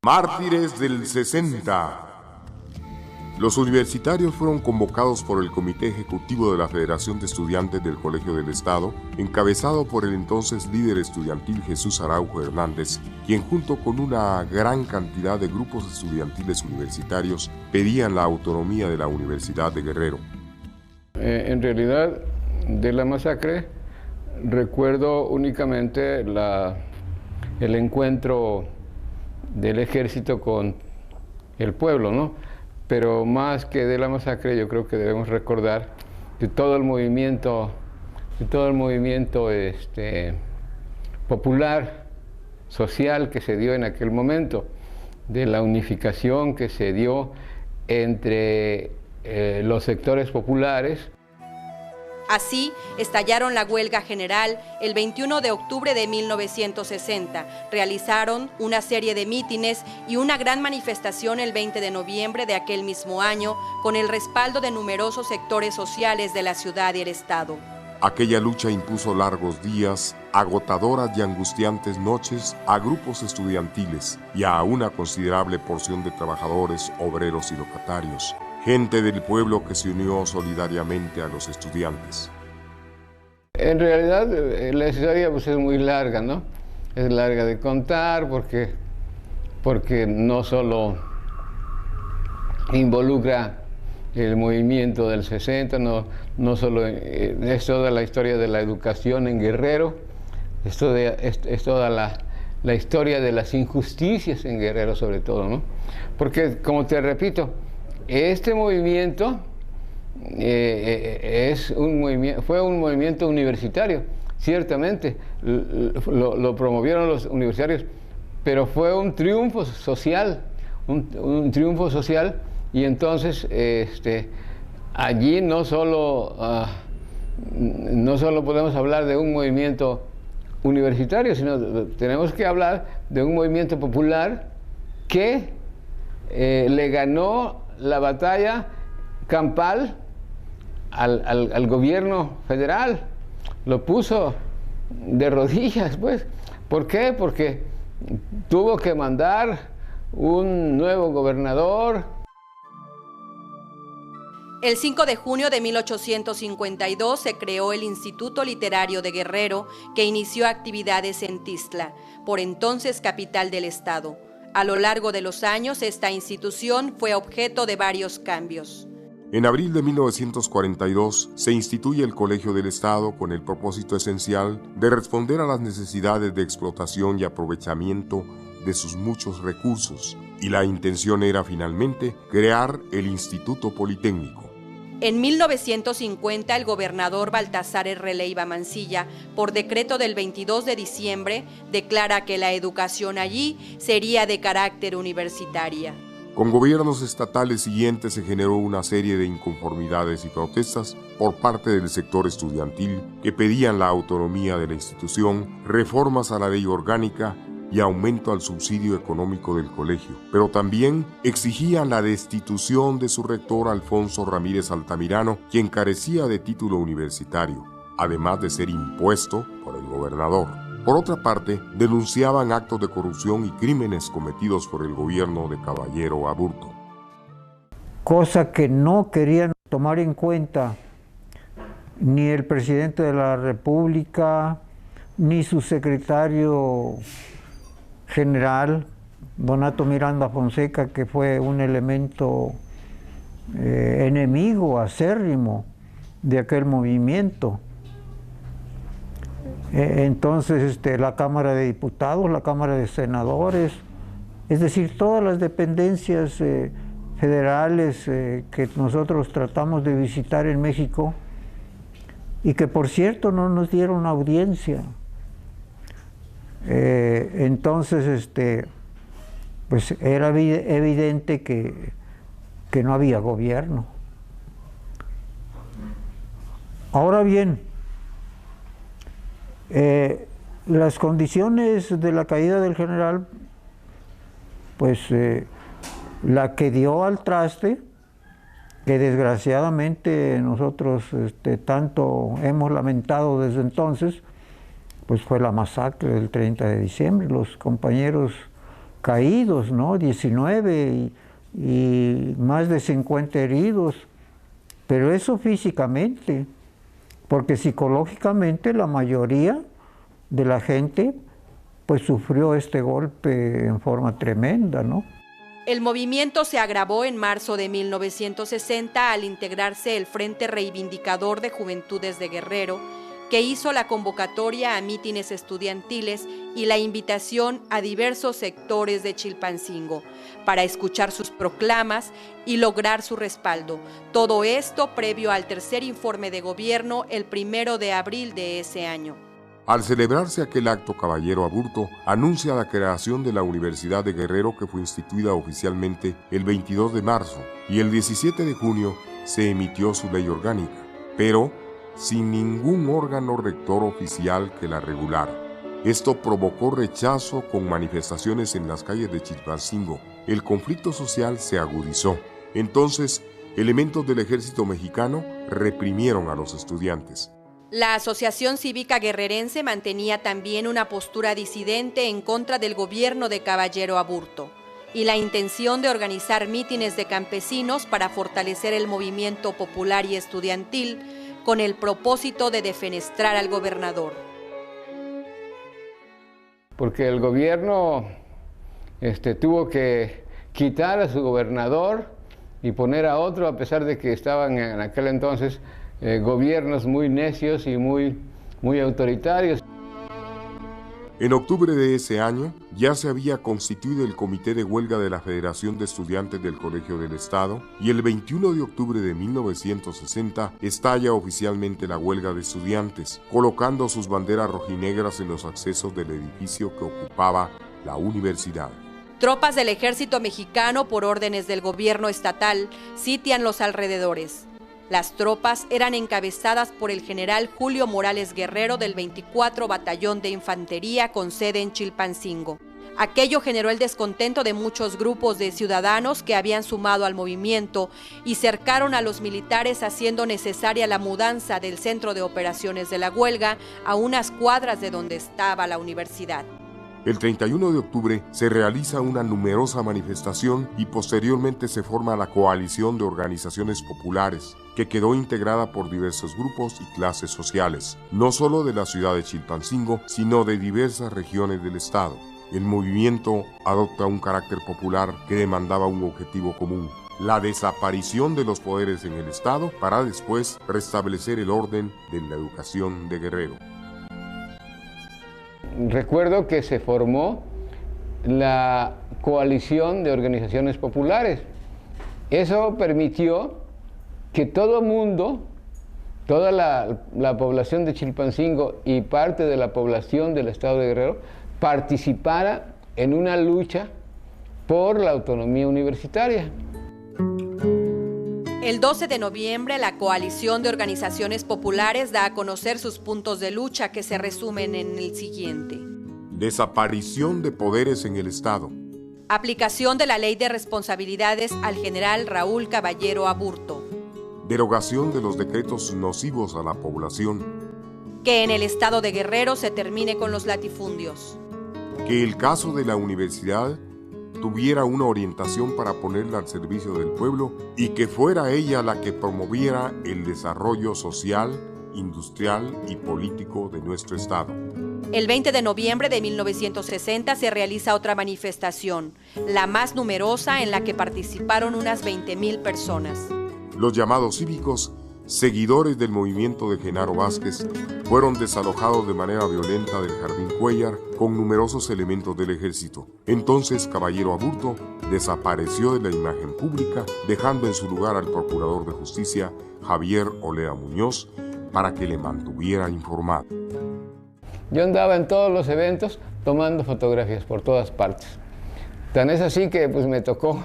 Mártires del 60. Los universitarios fueron convocados por el Comité Ejecutivo de la Federación de Estudiantes del Colegio del Estado, encabezado por el entonces líder estudiantil Jesús Araujo Hernández, quien junto con una gran cantidad de grupos estudiantiles universitarios pedían la autonomía de la Universidad de Guerrero. En realidad, de la masacre, recuerdo únicamente el encuentro del ejército con el pueblo, ¿no? Pero más que de la masacre, yo creo que debemos recordar de todo el movimiento popular, social que se dio en aquel momento, de la unificación que se dio entre los sectores populares. Así, estallaron la huelga general el 21 de octubre de 1960. Realizaron una serie de mítines y una gran manifestación el 20 de noviembre de aquel mismo año, con el respaldo de numerosos sectores sociales de la ciudad y el estado. Aquella lucha impuso largos días, agotadoras y angustiantes noches a grupos estudiantiles y a una considerable porción de trabajadores, obreros y locatarios. Gente del pueblo que se unió solidariamente a los estudiantes. En realidad la historia pues, es muy larga, ¿no? Es larga de contar porque no solo involucra el movimiento del 60, no solo es toda la historia de la educación en Guerrero, es toda la historia de las injusticias en Guerrero sobre todo, ¿no? Porque, como te repito, este movimiento fue un movimiento universitario, ciertamente, lo promovieron los universitarios, pero fue un triunfo social, un triunfo social, y entonces allí no solo podemos hablar de un movimiento universitario, sino tenemos que hablar de un movimiento popular que le ganó la batalla campal al gobierno federal, lo puso de rodillas, pues. ¿Por qué? Porque tuvo que mandar un nuevo gobernador. El 5 de junio de 1852 se creó el Instituto Literario de Guerrero, que inició actividades en Tixtla, por entonces capital del estado. A lo largo de los años, esta institución fue objeto de varios cambios. En abril de 1942 se instituye el Colegio del Estado con el propósito esencial de responder a las necesidades de explotación y aprovechamiento de sus muchos recursos, y la intención era finalmente crear el Instituto Politécnico. En 1950, el gobernador Baltasar R. Leiva Mancilla, por decreto del 22 de diciembre, declara que la educación allí sería de carácter universitaria. Con gobiernos estatales siguientes se generó una serie de inconformidades y protestas por parte del sector estudiantil que pedían la autonomía de la institución, reformas a la ley orgánica y aumento al subsidio económico del colegio, pero también exigían la destitución de su rector Alfonso Ramírez Altamirano, quien carecía de título universitario, además de ser impuesto por el gobernador. Por otra parte, denunciaban actos de corrupción y crímenes cometidos por el gobierno de Caballero Aburto. Cosa que no querían tomar en cuenta ni el presidente de la República, ni su secretario general, Donato Miranda Fonseca, que fue un elemento enemigo acérrimo de aquel movimiento. Entonces la Cámara de Diputados, la Cámara de Senadores, es decir, todas las dependencias federales que nosotros tratamos de visitar en México, y que por cierto no nos dieron audiencia. Entonces pues era evidente que no había gobierno. Ahora bien, las condiciones de la caída del general, pues la que dio al traste, que desgraciadamente nosotros tanto hemos lamentado desde entonces, pues fue la masacre del 30 de diciembre. Los compañeros caídos, ¿no? 19 y más de 50 heridos. Pero eso físicamente, porque psicológicamente la mayoría de la gente pues sufrió este golpe en forma tremenda, ¿no? El movimiento se agravó en marzo de 1960 al integrarse el Frente Reivindicador de Juventudes de Guerrero, que hizo la convocatoria a mítines estudiantiles y la invitación a diversos sectores de Chilpancingo para escuchar sus proclamas y lograr su respaldo. Todo esto previo al tercer informe de gobierno el 1 de abril de ese año. Al celebrarse aquel acto, Caballero Aburto anuncia la creación de la Universidad de Guerrero, que fue instituida oficialmente el 22 de marzo y el 17 de junio se emitió su ley orgánica, pero sin ningún órgano rector oficial que la regulara. Esto provocó rechazo con manifestaciones en las calles de Chilpancingo. El conflicto social se agudizó. Entonces, elementos del ejército mexicano reprimieron a los estudiantes. La Asociación Cívica Guerrerense mantenía también una postura disidente en contra del gobierno de Caballero Aburto y la intención de organizar mítines de campesinos para fortalecer el movimiento popular y estudiantil con el propósito de defenestrar al gobernador. Porque el gobierno tuvo que quitar a su gobernador y poner a otro, a pesar de que estaban en aquel entonces gobiernos muy necios y muy autoritarios. En octubre de ese año ya se había constituido el Comité de Huelga de la Federación de Estudiantes del Colegio del Estado y el 21 de octubre de 1960 estalla oficialmente la huelga de estudiantes, colocando sus banderas rojinegras en los accesos del edificio que ocupaba la universidad. Tropas del ejército mexicano, por órdenes del gobierno estatal, sitian los alrededores. Las tropas eran encabezadas por el general Julio Morales Guerrero del 24 Batallón de Infantería con sede en Chilpancingo. Aquello generó el descontento de muchos grupos de ciudadanos que habían sumado al movimiento y cercaron a los militares, haciendo necesaria la mudanza del centro de operaciones de la huelga a unas cuadras de donde estaba la universidad. El 31 de octubre se realiza una numerosa manifestación y posteriormente se forma la Coalición de Organizaciones Populares, que quedó integrada por diversos grupos y clases sociales, no solo de la ciudad de Chilpancingo, sino de diversas regiones del estado. El movimiento adopta un carácter popular que demandaba un objetivo común: la desaparición de los poderes en el estado para después restablecer el orden de la educación de Guerrero. Recuerdo que se formó la Coalición de Organizaciones Populares. Eso permitió que todo mundo, toda la población de Chilpancingo y parte de la población del estado de Guerrero participara en una lucha por la autonomía universitaria. El 12 de noviembre, la Coalición de Organizaciones Populares da a conocer sus puntos de lucha, que se resumen en el siguiente: desaparición de poderes en el Estado, aplicación de la Ley de Responsabilidades al general Raúl Caballero Aburto, derogación de los decretos nocivos a la población, que en el estado de Guerrero se termine con los latifundios, que el caso de la universidad tuviera una orientación para ponerla al servicio del pueblo y que fuera ella la que promoviera el desarrollo social, industrial y político de nuestro estado. El 20 de noviembre de 1960 se realiza otra manifestación, la más numerosa, en la que participaron unas 20,000 personas. Los llamados cívicos, seguidores del movimiento de Genaro Vázquez, fueron desalojados de manera violenta del Jardín Cuéllar con numerosos elementos del ejército. Entonces Caballero Aburto desapareció de la imagen pública, dejando en su lugar al procurador de justicia, Javier Olea Muñoz, para que le mantuviera informado. Yo andaba en todos los eventos tomando fotografías por todas partes. Tan es así que pues me tocó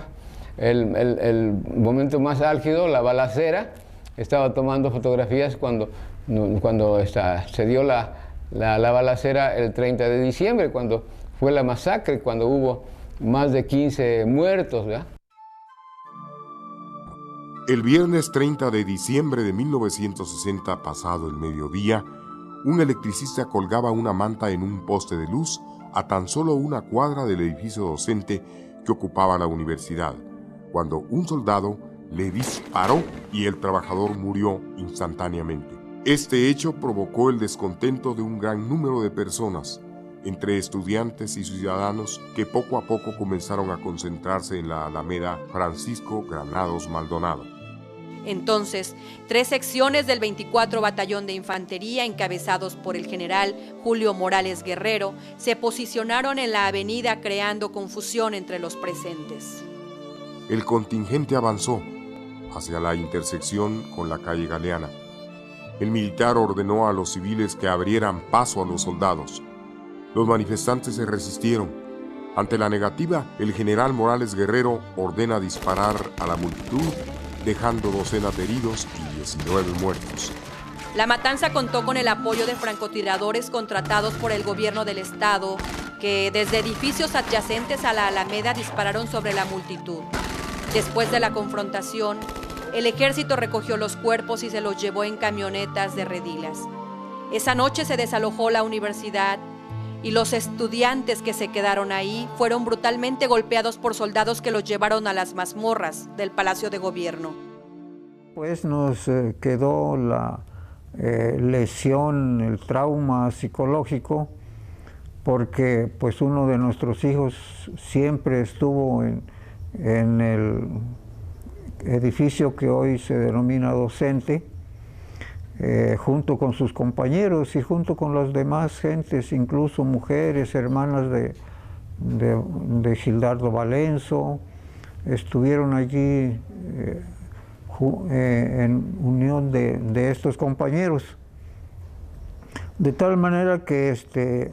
el momento más álgido, la balacera. Estaba tomando fotografías cuando se dio la balacera el 30 de diciembre, cuando fue la masacre, cuando hubo más de 15 muertos, ¿verdad? El viernes 30 de diciembre de 1960, pasado el mediodía, un electricista colgaba una manta en un poste de luz a tan solo una cuadra del edificio docente que ocupaba la universidad, cuando un soldado le disparó y el trabajador murió instantáneamente. Este hecho provocó el descontento de un gran número de personas, entre estudiantes y ciudadanos que poco a poco comenzaron a concentrarse en la Alameda Francisco Granados Maldonado. Entonces, 3 secciones del 24 Batallón de Infantería, encabezados por el general Julio Morales Guerrero, se posicionaron en la avenida creando confusión entre los presentes. El contingente avanzó hacia la intersección con la calle Galeana. El militar ordenó a los civiles que abrieran paso a los soldados. Los manifestantes se resistieron. Ante la negativa, el general Morales Guerrero ordena disparar a la multitud, dejando docenas de heridos y 19 muertos. La matanza contó con el apoyo de francotiradores contratados por el gobierno del estado, que desde edificios adyacentes a la Alameda dispararon sobre la multitud. Después de la confrontación, el ejército recogió los cuerpos y se los llevó en camionetas de redilas. Esa noche se desalojó la universidad y los estudiantes que se quedaron ahí fueron brutalmente golpeados por soldados que los llevaron a las mazmorras del Palacio de Gobierno. Pues nos quedó la lesión, el trauma psicológico, porque pues uno de nuestros hijos siempre estuvo en el edificio que hoy se denomina docente, junto con sus compañeros y junto con las demás gentes, incluso mujeres, hermanas de Gildardo Valenzo, estuvieron allí en unión de estos compañeros. De tal manera que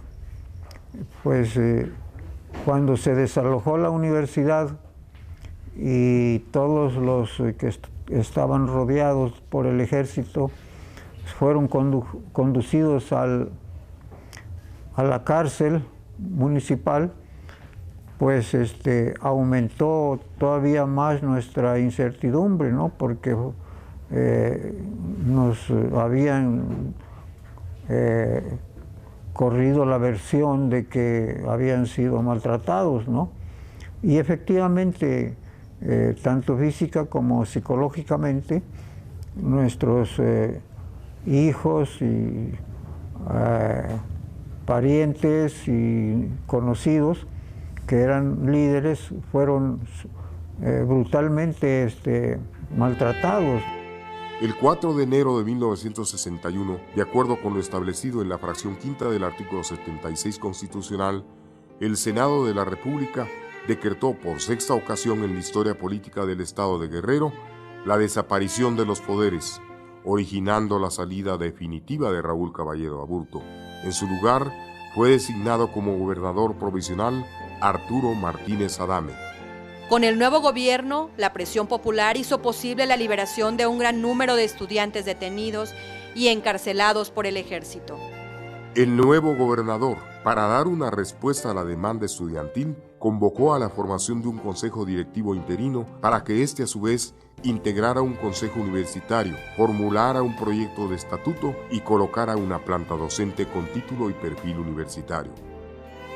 cuando se desalojó la universidad y todos los que estaban rodeados por el ejército fueron conducidos a la cárcel municipal, pues aumentó todavía más nuestra incertidumbre, ¿no? Porque nos habían corrido la versión de que habían sido maltratados, ¿no? Y efectivamente, tanto física como psicológicamente, nuestros hijos y parientes y conocidos que eran líderes fueron brutalmente maltratados. El 4 de enero de 1961, de acuerdo con lo establecido en la fracción quinta del artículo 76 constitucional, el Senado de la República decretó por sexta ocasión en la historia política del Estado de Guerrero la desaparición de los poderes, originando la salida definitiva de Raúl Caballero Aburto. En su lugar fue designado como gobernador provisional Arturo Martínez Adame. Con el nuevo gobierno, la presión popular hizo posible la liberación de un gran número de estudiantes detenidos y encarcelados por el ejército. El nuevo gobernador, para dar una respuesta a la demanda estudiantil, convocó a la formación de un consejo directivo interino para que éste a su vez integrara un consejo universitario, formulara un proyecto de estatuto y colocara una planta docente con título y perfil universitario.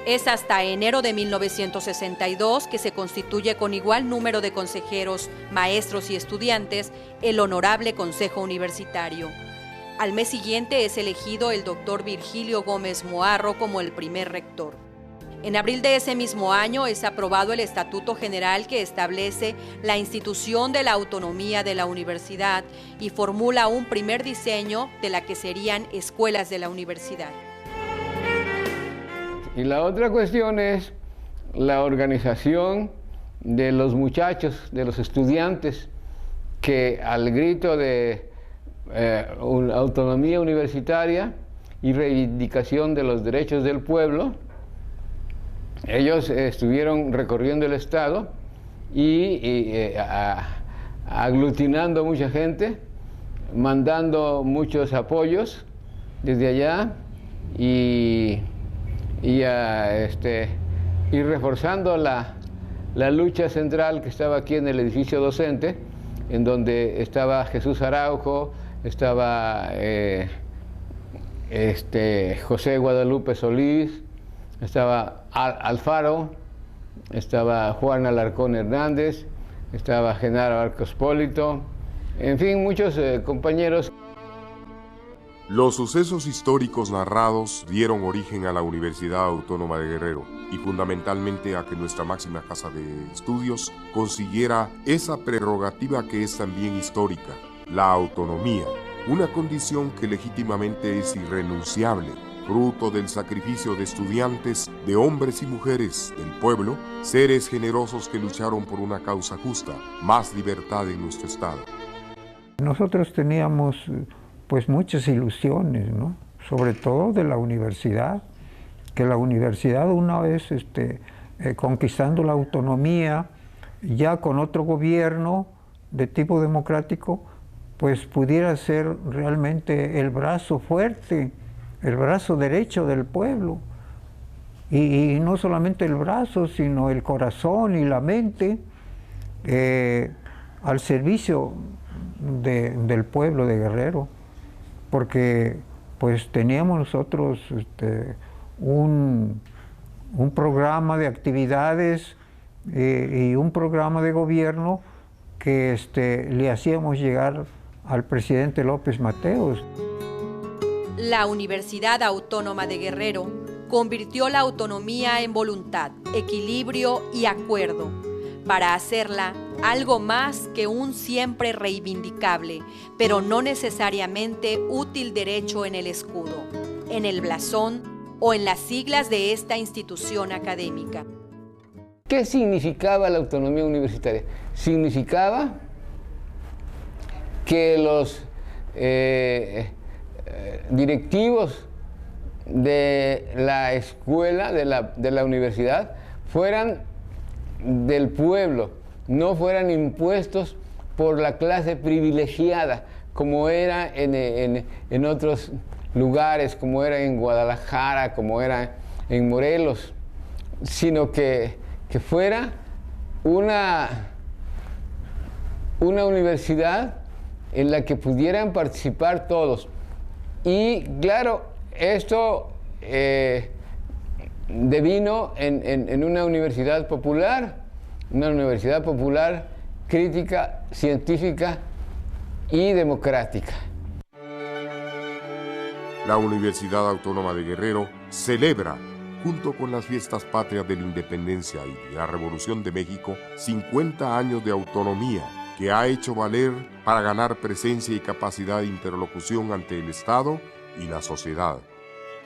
Es hasta enero de 1962 que se constituye con igual número de consejeros, maestros y estudiantes el Honorable Consejo Universitario. Al mes siguiente es elegido el doctor Virgilio Gómez Moarro como el primer rector. En abril de ese mismo año es aprobado el Estatuto General que establece la institución de la autonomía de la universidad y formula un primer diseño de la que serían escuelas de la universidad. Y la otra cuestión es la organización de los muchachos, de los estudiantes, que al grito de autonomía universitaria y reivindicación de los derechos del pueblo, ellos estuvieron recorriendo el estado y aglutinando mucha gente, mandando muchos apoyos desde allá y reforzando la lucha central que estaba aquí en el edificio docente, en donde estaba Jesús Araujo, estaba José Guadalupe Solís, estaba Alfaro, estaba Juan Alarcón Hernández, estaba Genaro Arcos Polito, en fin, muchos compañeros. Los sucesos históricos narrados dieron origen a la Universidad Autónoma de Guerrero y fundamentalmente a que nuestra máxima casa de estudios consiguiera esa prerrogativa que es también histórica, la autonomía, una condición que legítimamente es irrenunciable, fruto del sacrificio de estudiantes, de hombres y mujeres del pueblo, seres generosos que lucharon por una causa justa, más libertad en nuestro estado. Nosotros teníamos pues muchas ilusiones, ¿no? Sobre todo de la universidad, que la universidad una vez conquistando la autonomía, ya con otro gobierno de tipo democrático, pues pudiera ser realmente el brazo fuerte, el brazo derecho del pueblo. Y no solamente el brazo, sino el corazón y la mente al servicio del pueblo de Guerrero. Porque pues teníamos nosotros un programa de actividades y un programa de gobierno que le hacíamos llegar al presidente López Mateos. La Universidad Autónoma de Guerrero convirtió la autonomía en voluntad, equilibrio y acuerdo, para hacerla algo más que un siempre reivindicable, pero no necesariamente útil derecho en el escudo, en el blasón o en las siglas de esta institución académica. ¿Qué significaba la autonomía universitaria? Significaba que los directivos de la escuela, de la universidad, fueran del pueblo, no fueran impuestos por la clase privilegiada, como era en otros lugares, como era en Guadalajara, como era en Morelos, sino que fuera una universidad en la que pudieran participar todos. Y claro, esto devino en una universidad popular crítica, científica y democrática. La Universidad Autónoma de Guerrero celebra, junto con las fiestas patrias de la Independencia y de la Revolución de México, 50 años de autonomía que ha hecho valer para ganar presencia y capacidad de interlocución ante el Estado y la sociedad.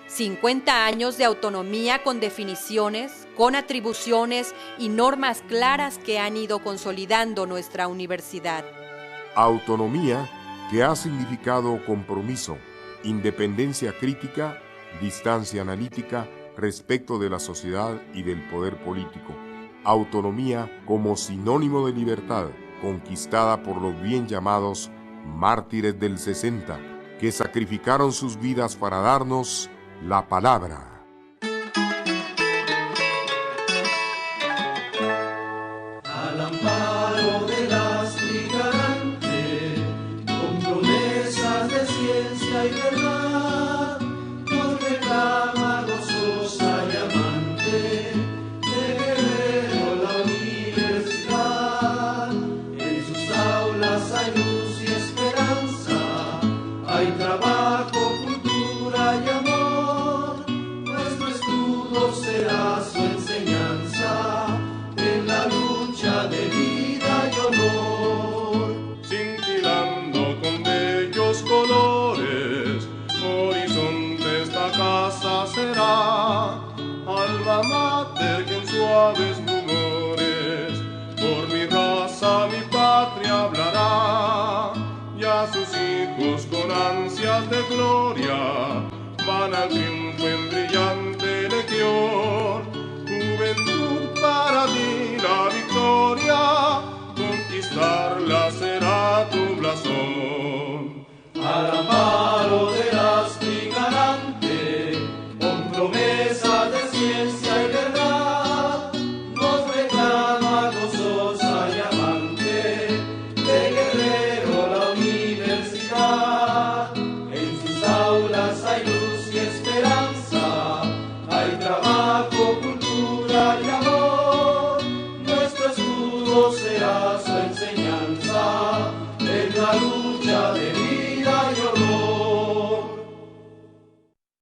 50 años de autonomía con definiciones, con atribuciones y normas claras que han ido consolidando nuestra universidad. Autonomía que ha significado compromiso, independencia crítica, distancia analítica respecto de la sociedad y del poder político. Autonomía como sinónimo de libertad, conquistada por los bien llamados mártires del 60, que sacrificaron sus vidas para darnos la palabra. Al amparo de las trigarante, con promesas de ciencia y verdad, nos reclama gozosa y amante de Guerrero la universidad. En sus aulas hay luz y esperanza, hay trabajo, cultura y amor. Será su enseñanza en la lucha de vida y honor. Cintilando con bellos colores, horizonte esta casa será, alma mater que en suaves rumores por mi raza, mi patria hablará, y a sus hijos con ansias de gloria van al triunfo en